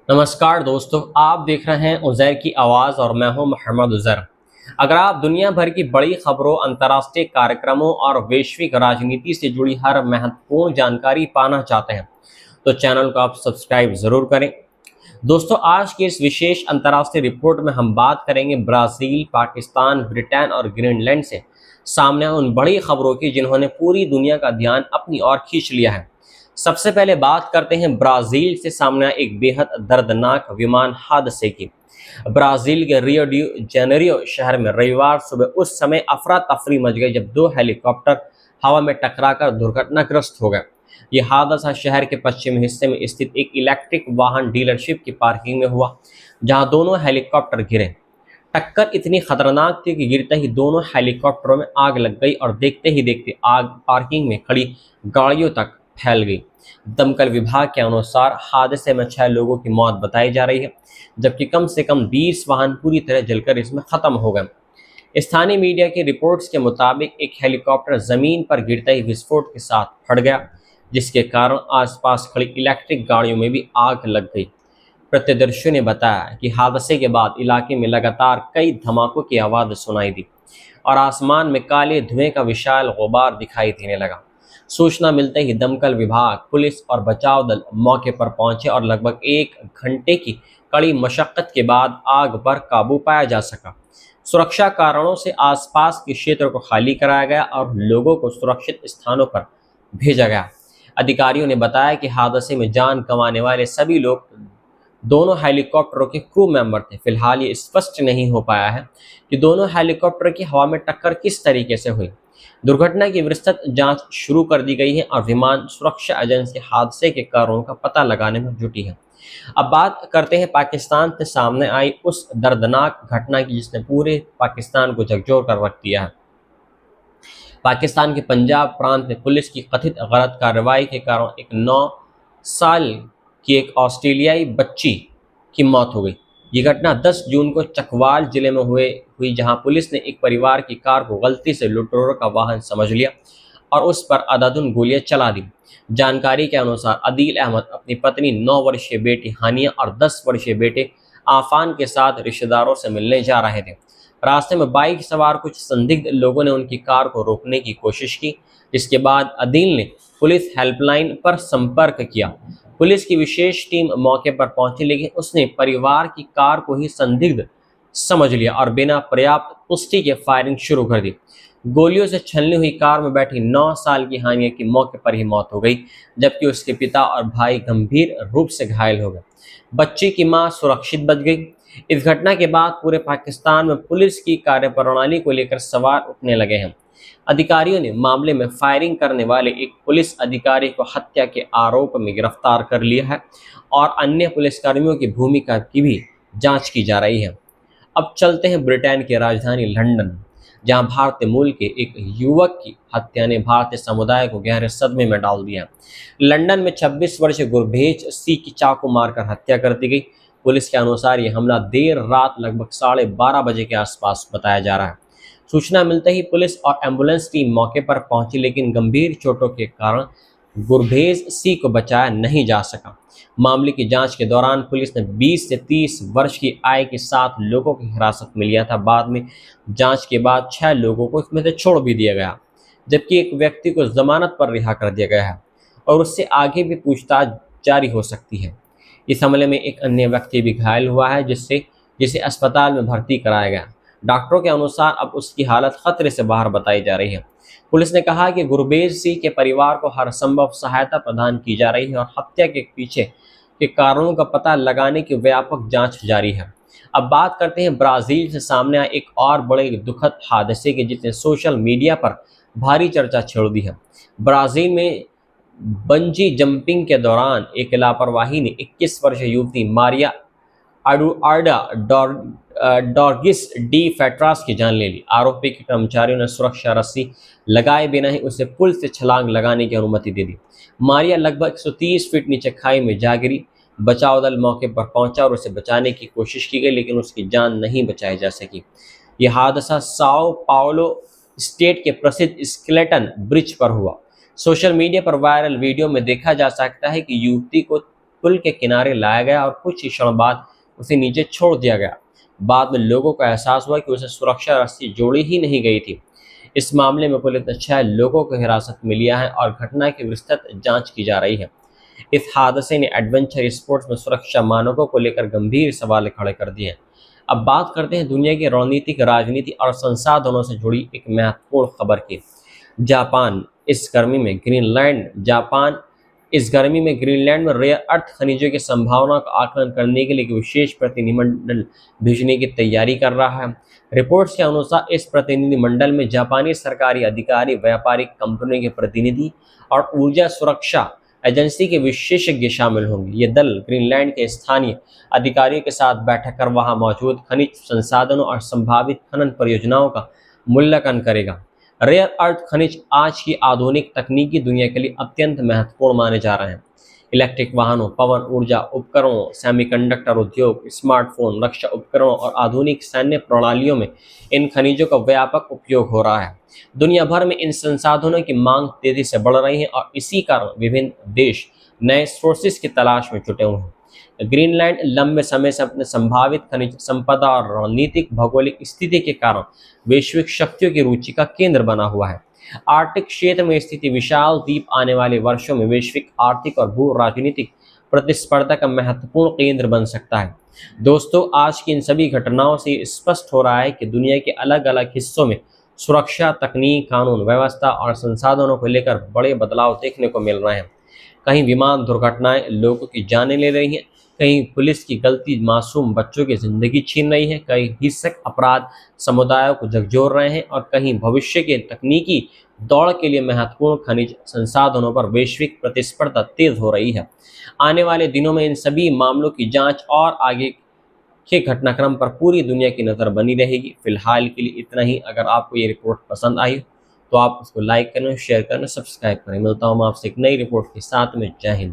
नमस्कार दोस्तों, आप देख रहे हैं उज़ैर की आवाज़ और मैं हूं मोहम्मद उज़ैर। अगर आप दुनिया भर की बड़ी खबरों, अंतर्राष्ट्रीय कार्यक्रमों और वैश्विक राजनीति से जुड़ी हर महत्वपूर्ण जानकारी पाना चाहते हैं, तो चैनल को आप सब्सक्राइब ज़रूर करें। दोस्तों, आज की इस विशेष अंतर्राष्ट्रीय रिपोर्ट में हम बात करेंगे ब्राज़ील, पाकिस्तान, ब्रिटेन और ग्रीनलैंड से सामने आए उन बड़ी खबरों की जिन्होंने पूरी दुनिया का ध्यान अपनी ओर खींच लिया है। सबसे पहले बात करते हैं ब्राज़ील से सामने आए एक बेहद दर्दनाक विमान हादसे की। ब्राज़ील के रियो डी जेनेरियो शहर में रविवार सुबह उस समय अफरा तफरी मच गई जब दो हेलीकॉप्टर हवा में टकराकर दुर्घटनाग्रस्त हो गए। ये हादसा शहर के पश्चिमी हिस्से में स्थित एक इलेक्ट्रिक वाहन डीलरशिप की पार्किंग में हुआ, जहां दोनों हेलीकॉप्टर गिरे। टक्कर इतनी खतरनाक थी कि गिरते ही दोनों हेलीकॉप्टरों में आग लग गई और देखते ही देखते आग पार्किंग में खड़ी गाड़ियों तक फैल गई। दमकल विभाग के अनुसार हादसे में 6 लोगों की मौत बताई जा रही है, जबकि कम से कम 20 वाहन पूरी तरह जलकर इसमें खत्म हो गए। स्थानीय मीडिया की रिपोर्ट्स के मुताबिक एक हेलीकॉप्टर जमीन पर गिरते ही विस्फोट के साथ फट गया, जिसके कारण आसपास खड़ी इलेक्ट्रिक गाड़ियों में भी आग लग गई। प्रत्यक्षदर्शियों ने बताया कि हादसे के बाद इलाके में लगातार कई धमाकों की आवाज़ सुनाई दी और आसमान में काले धुएं का विशाल गुबार दिखाई देने लगा। सूचना मिलते ही दमकल विभाग, पुलिस और बचाव दल मौके पर पहुंचे और लगभग 1 घंटे की कड़ी मशक्कत के बाद आग पर काबू पाया जा सका। सुरक्षा कारणों से आसपास के क्षेत्र को खाली कराया गया और लोगों को सुरक्षित स्थानों पर भेजा गया। अधिकारियों ने बताया कि हादसे में जान गंवाने वाले सभी लोग दोनों हेलीकॉप्टरों के क्रू मेंबर थे। फिलहाल ये स्पष्ट नहीं हो पाया है कि दोनों हेलीकॉप्टर की हवा में टक्कर किस तरीके से हुई। दुर्घटना की विस्तृत जांच शुरू कर दी गई है और विमान सुरक्षा एजेंसी हादसे के कारणों का पता लगाने में जुटी है। अब बात करते हैं पाकिस्तान से सामने आई उस दर्दनाक घटना की जिसने पूरे पाकिस्तान को झकझोर कर रख दिया है। पाकिस्तान के पंजाब प्रांत में पुलिस की कथित गलत कार्रवाई के कारण एक 9 साल की एक ऑस्ट्रेलियाई बच्ची की मौत हो गई। ये घटना 10 जून को चकवाल जिले में हुई, जहां पुलिस ने एक परिवार की कार को गलती से लुटेरों का वाहन समझ लिया और उस पर अंधाधुंध गोलियां चला दी। जानकारी के अनुसार अदील अहमद अपनी पत्नी, 9 वर्षीय बेटी हानिया और 10 वर्षीय बेटे आफान के साथ रिश्तेदारों से मिलने जा रहे थे। रास्ते में बाइक सवार कुछ संदिग्ध लोगों ने उनकी कार को रोकने की कोशिश की, जिसके बाद अदील ने पुलिस हेल्पलाइन पर संपर्क किया। पुलिस की विशेष टीम मौके पर पहुंची, लेकिन उसने परिवार की कार को ही संदिग्ध समझ लिया और बिना पर्याप्त पुष्टि के फायरिंग शुरू कर दी। गोलियों से छलनी हुई कार में बैठी 9 साल की हानिया की मौके पर ही मौत हो गई, जबकि उसके पिता और भाई गंभीर रूप से घायल हो गए। बच्ची की मां सुरक्षित बच गई। इस घटना के बाद पूरे पाकिस्तान में पुलिस की कार्यप्रणाली को लेकर सवाल उठने लगे हैं। अधिकारियों ने मामले में फायरिंग करने वाले एक पुलिस अधिकारी को हत्या के आरोप में गिरफ्तार कर लिया है और अन्य पुलिसकर्मियों की भूमिका की भी जांच की जा रही है। अब चलते हैं ब्रिटेन की राजधानी लंदन, जहां भारतीय मूल के एक युवक की हत्या ने भारतीय समुदाय को गहरे सदमे में डाल दिया। लंदन में 26 वर्षीय गुरभेज सी की चाकू मारकर हत्या कर दी गई। पुलिस के अनुसार यह हमला देर रात लगभग 12:30 बजे के आसपास बताया जा रहा है। सूचना मिलते ही पुलिस और एम्बुलेंस टीम मौके पर पहुंची, लेकिन गंभीर चोटों के कारण गुरभेज सी को बचाया नहीं जा सका। मामले की जांच के दौरान पुलिस ने 20 से 30 वर्ष की आयु के 7 लोगों की हिरासत में लिया था। बाद में जांच के बाद 6 लोगों को इसमें से छोड़ भी दिया गया, जबकि एक व्यक्ति को जमानत पर रिहा कर दिया गया है और उससे आगे भी पूछताछ जारी हो सकती है। इस हमले में एक अन्य व्यक्ति भी घायल हुआ है, जिसे अस्पताल में भर्ती कराया गया। डॉक्टरों के अनुसार अब उसकी हालत खतरे से बाहर बताई जा रही है। पुलिस ने कहा कि गुरबेज सिंह के परिवार को हर संभव सहायता प्रदान की जा रही है और हत्या के पीछे के कारणों का पता लगाने की व्यापक जांच जारी है। अब बात करते हैं ब्राजील से सामने आए एक और बड़े दुखद हादसे की, जिसने सोशल मीडिया पर भारी चर्चा छेड़ दी है। ब्राजील में बंजी जंपिंग के दौरान एक लापरवाही ने 21 वर्षीय युवती मारिया एडुआर्डा डॉर्गिस डी फेट्रास की जान ले ली। आरोपी के कर्मचारियों ने सुरक्षा रस्सी लगाए बिना ही उसे पुल से छलांग लगाने की अनुमति दे दी। मारिया लगभग 130 फीट नीचे खाई में जा गिरी। बचाव दल मौके पर पहुंचा और उसे बचाने की कोशिश की गई, लेकिन उसकी जान नहीं बचाई जा सकी। यह हादसा साओ पाउलो स्टेट के प्रसिद्ध स्केलेटन ब्रिज पर हुआ। सोशल मीडिया पर वायरल वीडियो में देखा जा सकता है कि युवती को पुल के किनारे लाया गया और कुछ ही क्षण बाद उसे नीचे छोड़ दिया गया। बाद में लोगों को एहसास हुआ कि उसे सुरक्षा रस्सी जोड़ी ही नहीं गई थी। इस मामले में पुलिस ने 6 लोगों को हिरासत में लिया है और घटना की विस्तृत जांच की जा रही है। इस हादसे ने एडवेंचर स्पोर्ट्स में सुरक्षा मानकों को लेकर गंभीर सवाल खड़े कर दिए हैं। अब बात करते हैं दुनिया की रणनीतिक, राजनीति और संसाधनों से जुड़ी एक महत्वपूर्ण खबर की। जापान इस गर्मी में ग्रीनलैंड में रेयर अर्थ खनिजों की संभावना का आकलन करने के लिए एक विशेष प्रतिनिधिमंडल भेजने की तैयारी कर रहा है। रिपोर्ट्स के अनुसार इस प्रतिनिधिमंडल में जापानी सरकारी अधिकारी, व्यापारिक कंपनियों के प्रतिनिधि और ऊर्जा सुरक्षा एजेंसी के विशेषज्ञ शामिल होंगे। ये दल ग्रीनलैंड के स्थानीय अधिकारियों के साथ बैठक कर वहां मौजूद खनिज संसाधनों और संभावित खनन परियोजनाओं का मूल्यांकन करेगा। रेयर अर्थ खनिज आज की आधुनिक तकनीकी दुनिया के लिए अत्यंत महत्वपूर्ण माने जा रहे हैं। इलेक्ट्रिक वाहनों, पवन ऊर्जा उपकरणों, सेमीकंडक्टर उद्योग, स्मार्टफोन, रक्षा उपकरणों और आधुनिक सैन्य प्रणालियों में इन खनिजों का व्यापक उपयोग हो रहा है। दुनिया भर में इन संसाधनों की मांग तेजी से बढ़ रही है और इसी कारण विभिन्न देश नए सोर्सेज की तलाश में जुटे हुए हैं। ग्रीनलैंड लंबे समय से अपने संभावित खनिज संपदा और रणनीतिक भौगोलिक स्थिति के कारण वैश्विक शक्तियों की रुचि का केंद्र बना हुआ है। आर्कटिक क्षेत्र में स्थित विशाल द्वीप आने वाले वर्षों में वैश्विक आर्थिक और भू राजनीतिक प्रतिस्पर्धा का महत्वपूर्ण केंद्र बन सकता है। दोस्तों, आज की इन सभी घटनाओं से स्पष्ट हो रहा है कि दुनिया के अलग अलग हिस्सों में सुरक्षा, तकनीक, कानून व्यवस्था और संसाधनों को लेकर बड़े बदलाव देखने को मिल रहे हैं। कहीं विमान दुर्घटनाएं लोगों की जानें ले रही हैं, कहीं पुलिस की गलती मासूम बच्चों की जिंदगी छीन रही है, कहीं हिंसक अपराध समुदायों को झकझोर रहे हैं और कहीं भविष्य के तकनीकी दौड़ के लिए महत्वपूर्ण खनिज संसाधनों पर वैश्विक प्रतिस्पर्धा तेज हो रही है। आने वाले दिनों में इन सभी मामलों की जांच और आगे के घटनाक्रम पर पूरी दुनिया की नज़र बनी रहेगी। फिलहाल के लिए इतना ही। अगर आपको ये रिपोर्ट पसंद आई तो आप उसको लाइक करें, शेयर करें, सब्सक्राइब करें। मिलता हूँ मैं आपसे एक नई रिपोर्ट के साथ में। जय हिंद।